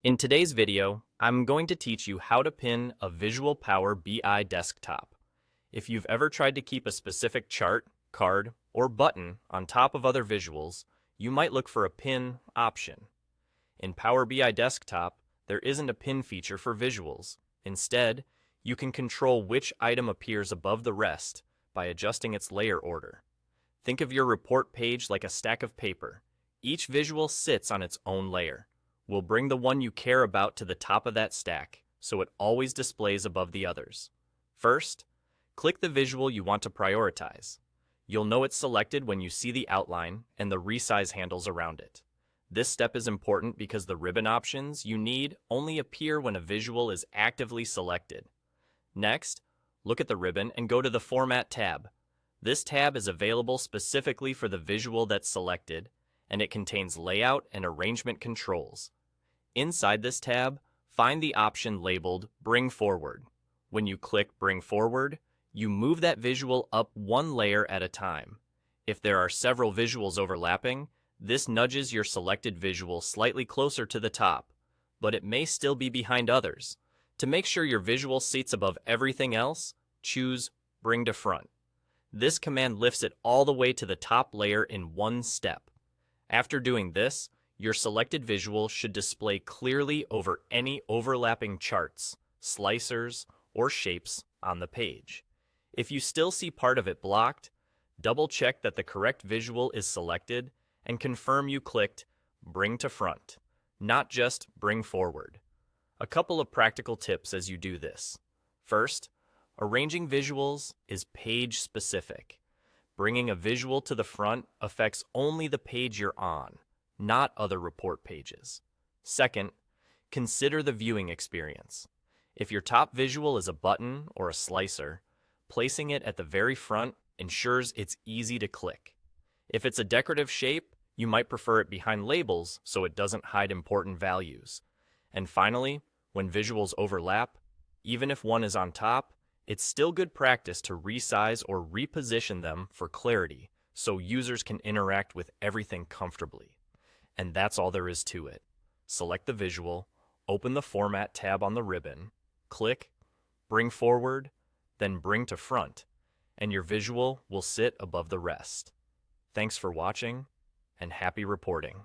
In today's video, I'm going to teach you how to pin a Visual Power BI desktop. If you've ever tried to keep a specific chart, card, or button on top of other visuals, you might look for a pin option. In Power BI Desktop, there isn't a pin feature for visuals. Instead, you can control which item appears above the rest by adjusting its layer order. Think of your report page like a stack of paper. Each visual sits on its own layer. We'll bring the one you care about to the top of that stack, so it always displays above the others. First, click the visual you want to prioritize. You'll know it's selected when you see the outline and the resize handles around it. This step is important because the ribbon options you need only appear when a visual is actively selected. Next, look at the ribbon and go to the Format tab. This tab is available specifically for the visual that's selected, and it contains layout and arrangement controls. Inside this tab, find the option labeled Bring Forward. When you click Bring Forward, you move that visual up one layer at a time. If there are several visuals overlapping, this nudges your selected visual slightly closer to the top, but it may still be behind others. To make sure your visual seats above everything else, choose Bring to Front. This command lifts it all the way to the top layer in one step. After doing this, your selected visual should display clearly over any overlapping charts, slicers, or shapes on the page. If you still see part of it blocked, double-check that the correct visual is selected and confirm you clicked Bring to Front, not just Bring Forward. A couple of practical tips as you do this. First, arranging visuals is page-specific. Bringing a visual to the front affects only the page you're on, not other report pages. Second, consider the viewing experience. If your top visual is a button or a slicer, placing it at the very front ensures it's easy to click. If it's a decorative shape, you might prefer it behind labels so it doesn't hide important values. And finally, when visuals overlap, even if one is on top, it's still good practice to resize or reposition them for clarity so users can interact with everything comfortably. And that's all there is to it. Select the visual, open the Format tab on the ribbon, click, Bring Forward, then Bring to Front, and your visual will sit above the rest. Thanks for watching, and happy reporting.